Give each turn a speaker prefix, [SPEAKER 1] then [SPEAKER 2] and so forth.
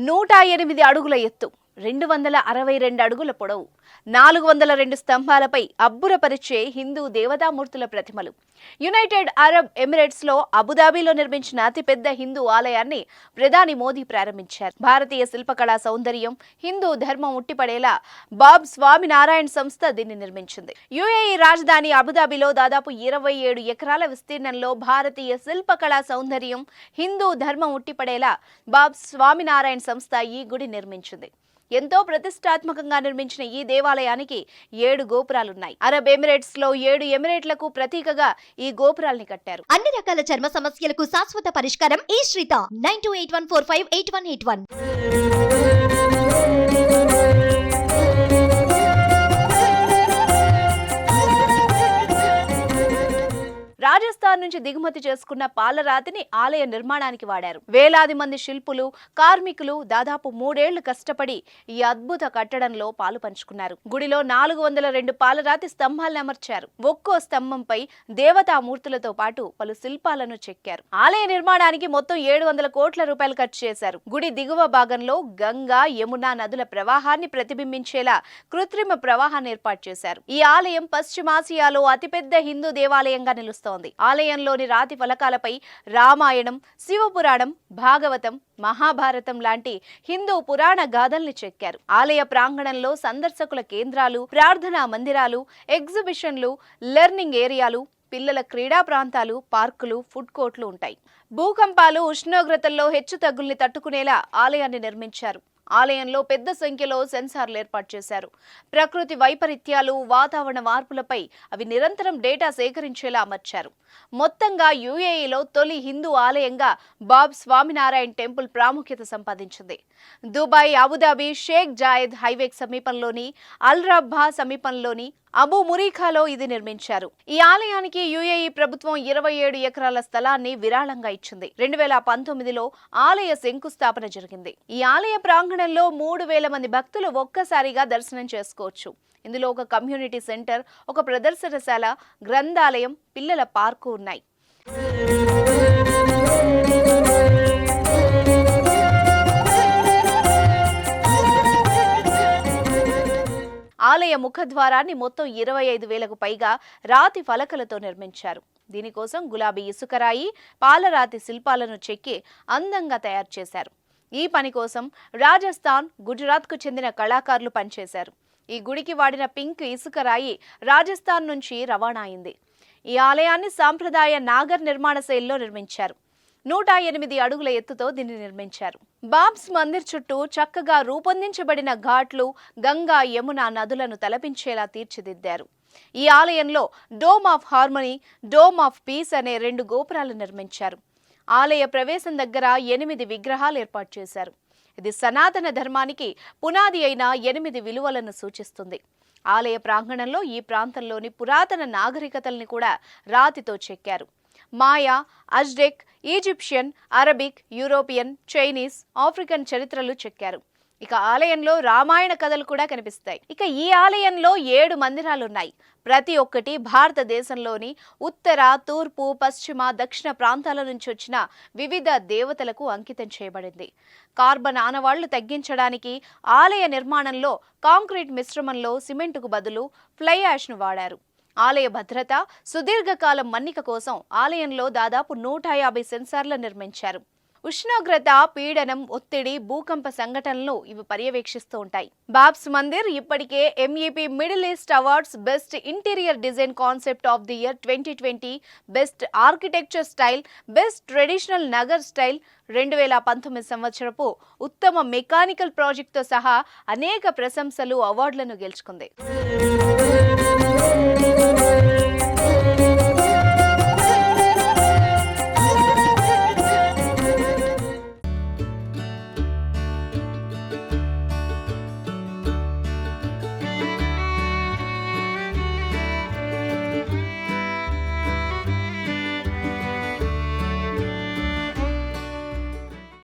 [SPEAKER 1] 108 అడుగుల ఎత్తు, 262 అడుగుల పొడవు, 402 స్తంభాలపై అబ్బురపరిచే హిందూ దేవతామూర్తుల ప్రతిమలు. యునైటెడ్ అరబ్ ఎమిరేట్స్ లో అబుదాబిలో నిర్మించిన అతిపెద్ద హిందూ ఆలయాన్ని ప్రధాని మోదీ ప్రారంభించారు. భారతీయ శిల్పకళా సౌందర్యం, హిందూ ధర్మం ఉట్టిపడేలా బాబ్ స్వామినారాయణ సంస్థ దీన్ని నిర్మించింది. యుఏఈ రాజధాని అబుదాబిలో దాదాపు 27 ఎకరాల విస్తీర్ణంలో భారతీయ శిల్పకళా సౌందర్యం, హిందూ ధర్మం ఉట్టిపడేలా బాబ్ స్వామినారాయణ సంస్థ ఈ గుడి నిర్మించింది. ఎంతో ప్రతిష్టాత్మకంగా నిర్మించిన ఈ దేవాలయానికి 7 గోపురాలున్నాయి. అరబ్ ఎమిరేట్స్ లో 7 ఎమిరేట్లకు ప్రతీకగా ఈ గోపురాల్ని కట్టారు.
[SPEAKER 2] అన్ని రకాల చర్మ సమస్యలకు శాశ్వత పరిష్కారం ఈ శ్రీత 9281458181.
[SPEAKER 1] రాజస్థాన్ నుంచి దిగుమతి చేసుకున్న పాలరాతిని ఆలయ నిర్మాణానికి వాడారు. వేలాది మంది శిల్పులు, కార్మికులు దాదాపు 3 ఏళ్లు కష్టపడి ఈ అద్భుత కట్టడంలో పాలు పంచుకున్నారు. గుడిలో 402 పాలరాతి స్తంభాలను అమర్చారు. ఒక్కో స్తంభంపై దేవతామూర్తులతో పాటు పలు శిల్పాలను చెక్కారు. ఆలయ నిర్మాణానికి మొత్తం 700 కోట్ల రూపాయలు ఖర్చు చేశారు. గుడి దిగువ భాగంలో గంగా, యమునా నదుల ప్రవాహాన్ని ప్రతిబింబించేలా కృత్రిమ ప్రవాహాన్ని ఏర్పాటు చేశారు. ఈ ఆలయం పశ్చిమాసియాలో అతిపెద్ద హిందూ దేవాలయంగా నిలుస్తోంది. ఆలయంలోని రాతి ఫలకాలపై రామాయణం, శివపురాణం, భాగవతం, మహాభారతం లాంటి హిందూ పురాణ గాథల్ని చెక్కారు. ఆలయ ప్రాంగణంలో సందర్శకుల కేంద్రాలు, ప్రార్థనా మందిరాలు, ఎగ్జిబిషన్లు, లెర్నింగ్ ఏరియాలు, పిల్లల క్రీడా ప్రాంతాలు, పార్కులు, ఫుడ్ కోర్టులు ఉంటాయి. భూకంపాలు, ఉష్ణోగ్రతల్లో హెచ్చు తగ్గుల్ని తట్టుకునేలా ఆలయాన్ని నిర్మించారు. ఆలయంలో పెద్ద సంఖ్యలో సెన్సార్లు ఏర్పాటు చేశారు. ప్రకృతి వైపరీత్యాలు, వాతావరణ మార్పులపై అవి నిరంతరం డేటా సేకరించేలా అమర్చారు. మొత్తంగా యుఏఈలో తొలి హిందూ ఆలయంగా బాబ్ స్వామినారాయణ టెంపుల్ ప్రాముఖ్యత సంపాదించింది. దుబాయ్, అబుదాబి, షేక్ జాయద్ హైవేకి సమీపంలోని అల్ రబ్బా సమీపంలోని అబు మురీఖాలో ఇది నిర్మించారు. ఈ ఆలయానికి యుఏఈ ప్రభుత్వం 27 ఎకరాల స్థలాన్ని విరాళంగా ఇచ్చింది. 2019లో ఆలయ శంకుస్థాపన జరిగింది. ఈ ఆలయ ప్రాంగణంలో 3000 మంది భక్తులు ఒక్కసారిగా దర్శనం చేసుకోవచ్చు. ఇందులో ఒక కమ్యూనిటీ సెంటర్, ఒక ప్రదర్శనశాల, గ్రంథాలయం, పిల్లల పార్కు ఉన్నాయి. ఆలయ ముఖద్వారాన్ని మొత్తం 25,000కు పైగా రాతి ఫలకలతో నిర్మించారు. దీనికోసం గులాబీ ఇసుకరాయి, పాలరాతి శిల్పాలను చెక్కి అందంగా తయారు చేశారు. ఈ పని కోసం రాజస్థాన్, గుజరాత్కు చెందిన కళాకారులు పనిచేశారు. ఈ గుడికి వాడిన పింక్ ఇసుకరాయి రాజస్థాన్ నుంచి రవాణా అయింది. ఈ ఆలయాన్ని సాంప్రదాయ నాగర్ నిర్మాణ శైలిలో నిర్మించారు. 108 అడుగుల ఎత్తుతో దీన్ని నిర్మించారు. బాబ్స్ మందిర్ చుట్టూ చక్కగా రూపొందించబడిన ఘాట్లు, గంగా, యమున నదులను తలపించేలా తీర్చిదిద్దారు. ఈ ఆలయంలో dome of harmony, dome of piece అనే 2 గోపురాలు నిర్మించారు. ఆలయ ప్రవేశం దగ్గర 8 విగ్రహాలు ఏర్పాటు చేశారు. ఇది సనాతన ధర్మానికి పునాది అయిన 8 విలువలను సూచిస్తుంది. ఆలయ ప్రాంగణంలో ఈ ప్రాంతంలోని పురాతన నాగరికతల్ని కూడా రాతితో చెక్కారు. Maya, Aztec, Egyptian, Arabic, European, Chinese, African చరిత్రలు చెక్కారు. ఇక ఆలయంలో రామాయణ కథలు కూడా కనిపిస్తాయి. ఇక ఈ ఆలయంలో 7 మందిరాలున్నాయి. ప్రతి ఒక్కటి భారతదేశంలోని ఉత్తర, తూర్పు, పశ్చిమ, దక్షిణ ప్రాంతాల నుంచి వచ్చిన వివిధ దేవతలకు అంకితం చేయబడింది. కార్బన్ ఆనవాళ్లు తగ్గించడానికి ఆలయ నిర్మాణంలో కాంక్రీట్ మిశ్రమంలో సిమెంటుకు బదులు ఫ్లై యాష్ను వాడారు. ఆలయ భద్రత, సుదీర్ఘకాలం మన్నిక కోసం ఆలయంలో దాదాపు 150 సెన్సార్లు నిర్మించారు. ఉష్ణోగ్రత, పీడనం, ఒత్తిడి, భూకంప సంఘటనలు ఇవి పర్యవేక్షిస్తూ ఉంటాయి. బాబ్స్ మందిర్ ఇప్పటికే MEP middle east awards best interior design concept of the year 2020, best architecture style, best traditional Nagar style, 2019 సంవత్సరపు ఉత్తమ మెకానికల్ ప్రాజెక్టుతో సహా అనేక ప్రశంసలు, అవార్డులను గెలుచుకుంది.